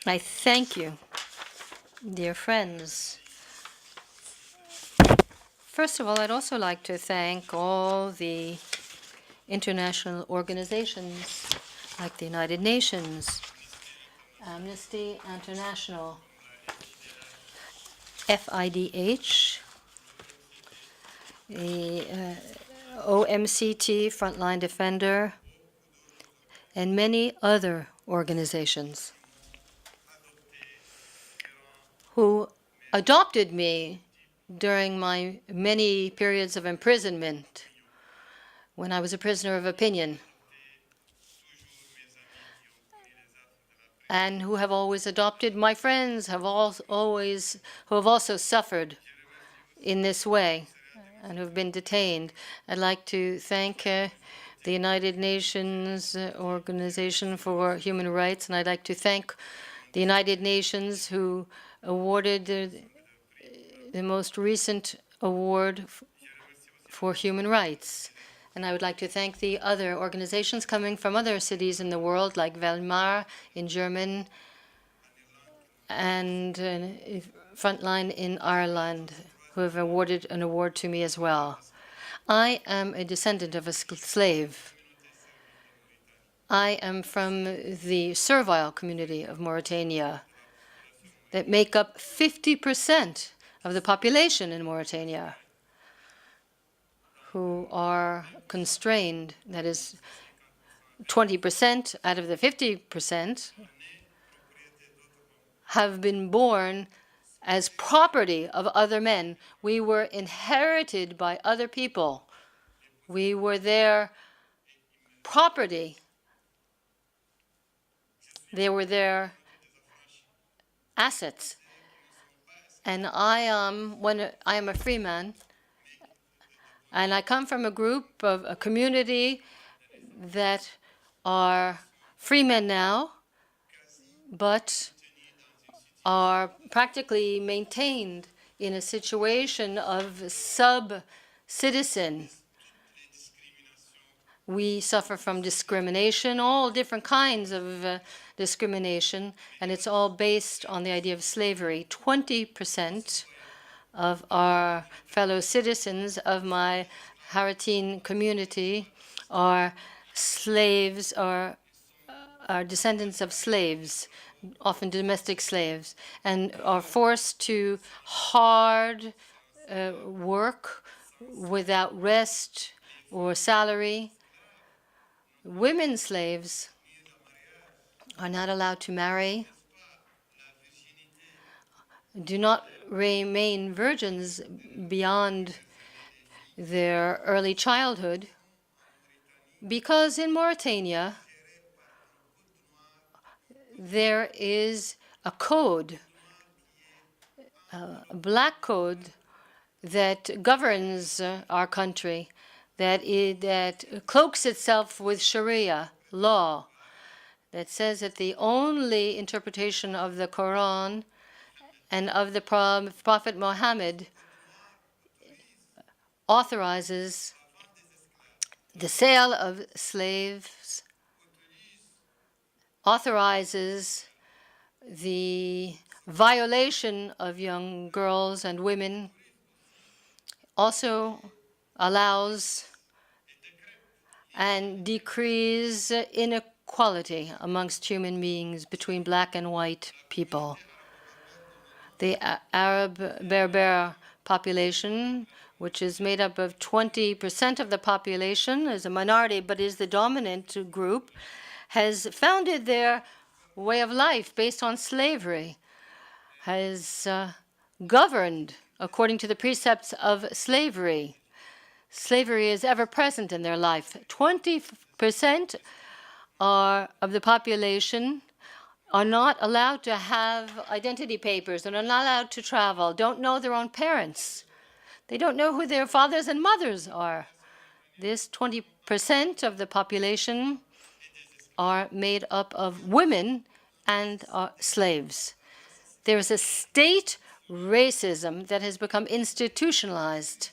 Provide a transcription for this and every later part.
I thank you, dear friends. First of all, I'd also like to thank all the international organizations like the United Nations, Amnesty International, FIDH, the OMCT, Frontline Defender, and many other organizations who adopted me during my many periods of imprisonment when I was a prisoner of opinion, and who have always adopted my friends, who have also suffered in this way and who have been detained. I'd like to thank the United Nations Organization for Human Rights, and I'd like to thank the United Nations who awarded the most recent award for human rights. And I would like to thank the other organizations coming from other cities in the world, like Valmar in Germany and Frontline in Ireland, who have awarded an award to me as well. I am a descendant of a slave. I am from the servile community of Mauritania that make up 50% of the population in Mauritania, who are constrained, that is 20% out of the 50% have been born as property of other men. We were inherited by other people. We were their property. They were their assets. And I am a free man, and I come from a group of a community that are free men now, but are practically maintained in a situation of sub-citizen. We suffer from discrimination, all different kinds of discrimination, and it's all based on the idea of slavery. 20% of our fellow citizens of my Mauritanian community are slaves, are descendants of slaves, often domestic slaves, and are forced to hard work without rest or salary. Women slaves are not allowed to marry, do not remain virgins beyond their early childhood, because in Mauritania there is a code, a black code that governs our country, that cloaks itself with Sharia law, that says that the only interpretation of the Quran and of the Prophet Muhammad authorizes the sale of slaves, authorizes the violation of young girls and women, also allows and decrees inequality amongst human beings between black and white people. The Arab Berber population, which is made up of 20% of the population, is a minority but is the dominant group, has founded their way of life based on slavery, has governed according to the precepts of slavery. Slavery is ever present in their life. 20% of the population are not allowed to have identity papers and are not allowed to travel, don't know their own parents. They don't know who their fathers and mothers are. This 20% of the population are made up of women and slaves. There is a state racism that has become institutionalized,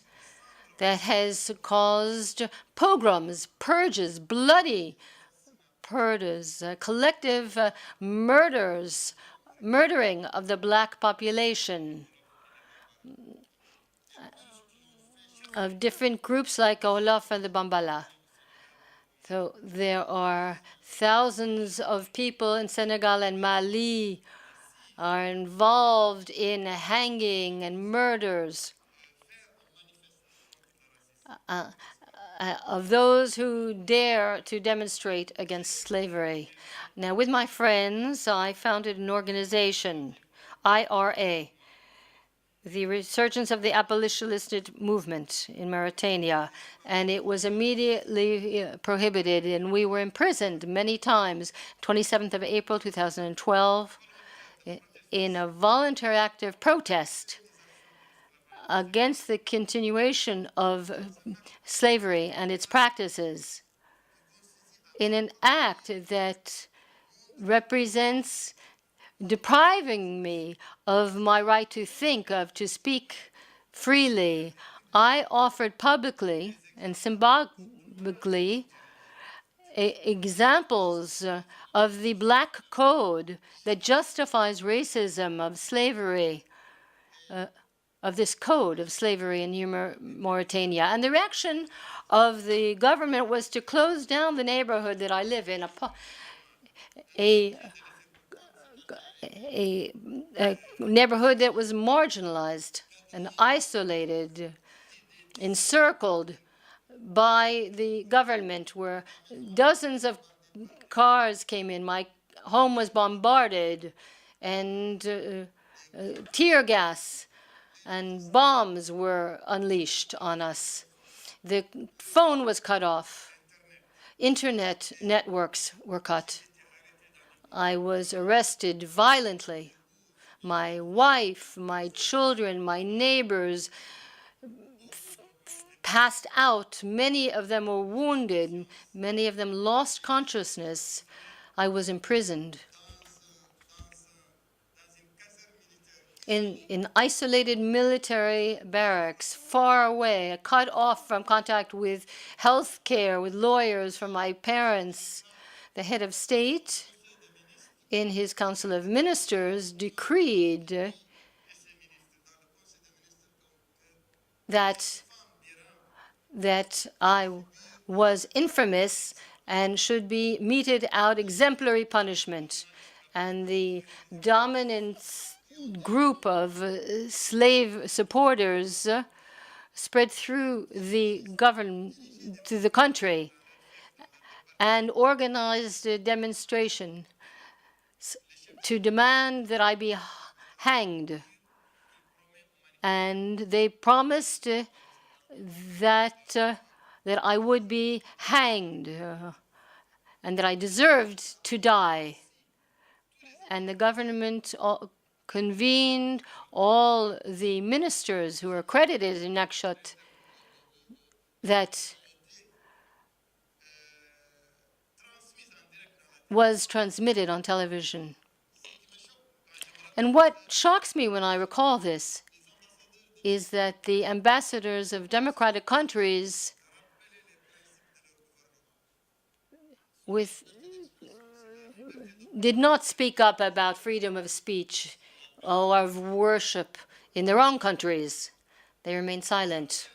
that has caused pogroms, purges, bloody purges, collective murders murdering of the black population, of different groups like Olaf and the Bambala. So there are thousands of people in Senegal and Mali are involved in hanging and murders of those who dare to demonstrate against slavery. Now, with my friends, I founded an organization, IRA, the Resurgence of the Abolitionist Movement in Mauritania, and it was immediately prohibited, and we were imprisoned many times. 27th of April 2012, in a voluntary act of protest against the continuation of slavery and its practices, in an act that represents depriving me of my right to think, to speak freely. I offered publicly and symbolically examples of the black code that justifies racism, of slavery, of this code of slavery in Mauritania. And the reaction of the government was to close down the neighborhood that I live in, a neighborhood that was marginalized and isolated, encircled by the government, where dozens of cars came in. My home was bombarded, and tear gas and bombs were unleashed on us. The phone was cut off. Internet networks were cut. I was arrested violently. My wife, my children, my neighbors passed out. Many of them were wounded. Many of them lost consciousness. I was imprisoned in isolated military barracks, far away, cut off from contact with health care, with lawyers, from my parents. The head of state, in his Council of Ministers, decreed that I was infamous and should be meted out exemplary punishment. And the dominant group of slave supporters spread through the country and organized a demonstration to demand that I be hanged. And they promised that I would be hanged and that I deserved to die. And the government convened all the ministers who were accredited in Nouakchott that was transmitted on television. And what shocks me when I recall this is that the ambassadors of democratic countries did not speak up about freedom of speech or of worship in their own countries. They remained silent.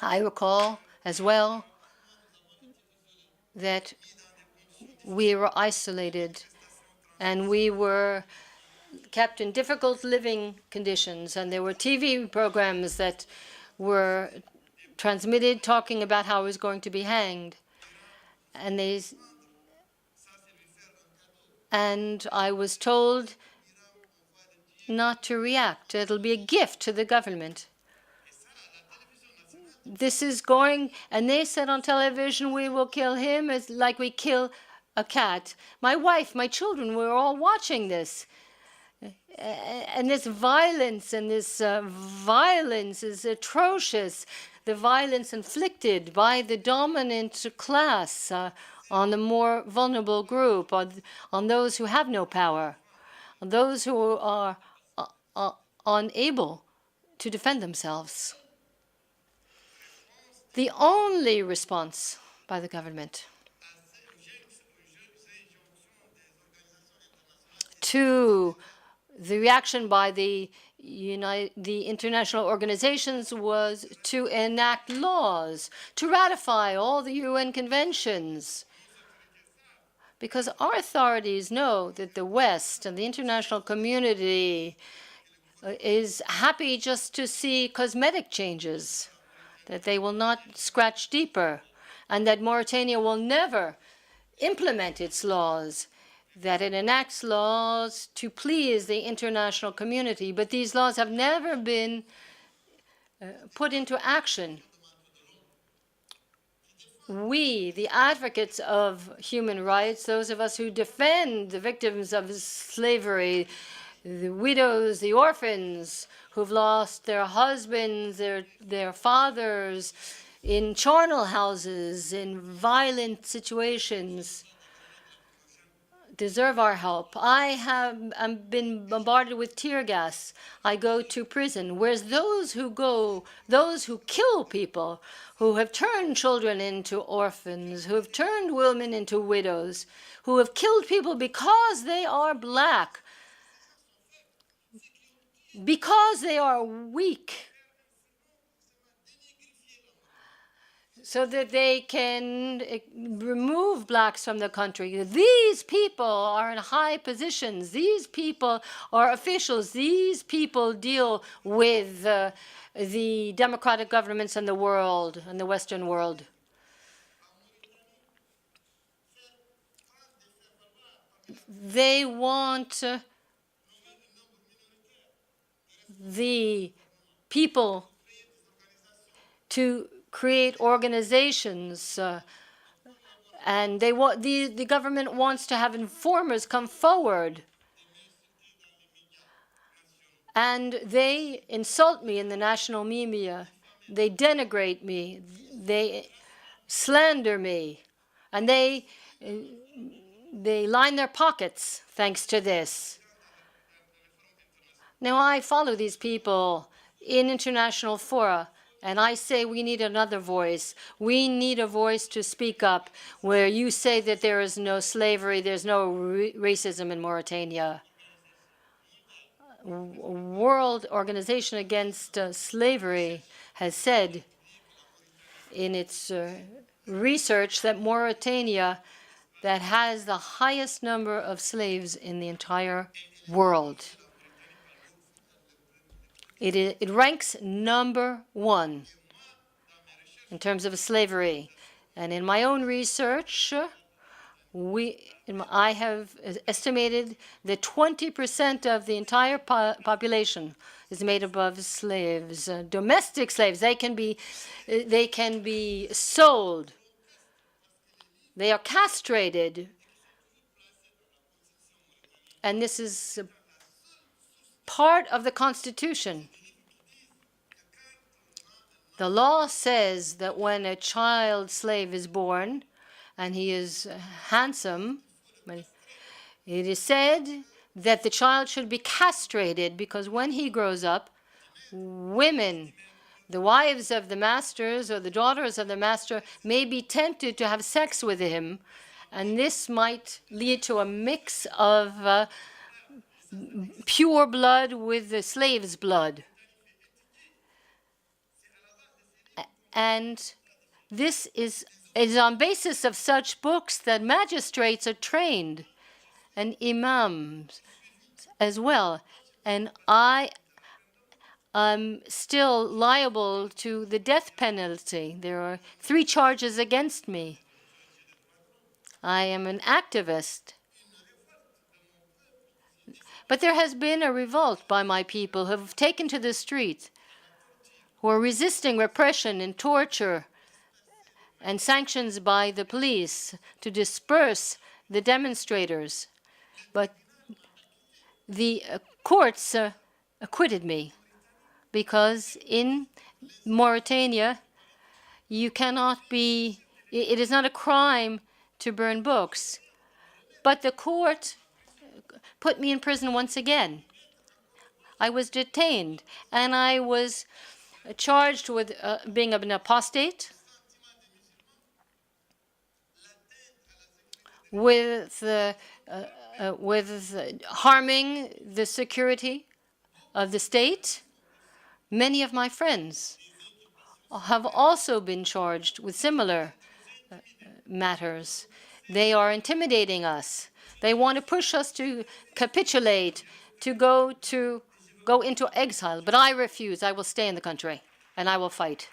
I recall as well that we were isolated and we were kept in difficult living conditions, and there were TV programs that were transmitted talking about how I was going to be hanged. And I was told not to react. It'll be a gift to the government. This is going, and they said on television, we will kill him as like we kill a cat. My wife, my children were all watching this. And this violence is atrocious. The violence inflicted by the dominant class on the more vulnerable group, on those who have no power, on those who are unable to defend themselves. The only response by the government to the reaction by the international organizations was to enact laws, to ratify all the UN conventions. Because our authorities know that the West and the international community is happy just to see cosmetic changes, that they will not scratch deeper, and that Mauritania will never implement its laws, that it enacts laws to please the international community, but these laws have never been put into action. We, the advocates of human rights, those of us who defend the victims of slavery, the widows, the orphans who've lost their husbands, their fathers in charnel houses, in violent situations, deserve our help. I have been bombarded with tear gas. I go to prison. Whereas those who kill people, who have turned children into orphans, who have turned women into widows, who have killed people because they are black, because they are weak, so that they can remove blacks from the country. These people are in high positions. These people are officials. These people deal with the democratic governments in the world, in the Western world. They want the people to create organizations, and they want the government wants to have informers come forward, and they insult me in the national media. They denigrate me. They slander me, and they line their pockets thanks to this. Now I follow these people in international fora, and I say we need another voice. We need a voice to speak up where you say that there is no slavery, there's no racism in Mauritania. World Organization Against Slavery has said in its research that Mauritania that has the highest number of slaves in the entire world. It ranks #1 in terms of slavery. And in my own research, I have estimated that 20% of the entire population is made up of slaves, domestic slaves. They can be sold. They are castrated. And this is part of the Constitution. The law says that when a child slave is born and he is handsome, it is said that the child should be castrated, because when he grows up, women, the wives of the masters or the daughters of the master, may be tempted to have sex with him, and this might lead to a mix of pure blood with the slave's blood. And this is on basis of such books that magistrates are trained, and imams as well. And I am still liable to the death penalty. There are 3 charges against me. I am an activist. But there has been a revolt by my people who have taken to the streets, who are resisting repression and torture and sanctions by the police to disperse the demonstrators. But the courts acquitted me, because in Mauritania, you cannot be, it is not a crime to burn books. But the court put me in prison once again. I was detained, and I was charged with being an apostate, with with harming the security of the state. Many of my friends have also been charged with similar matters. They are intimidating us. They want to push us to capitulate, to go into exile. But I refuse. I will stay in the country, and I will fight.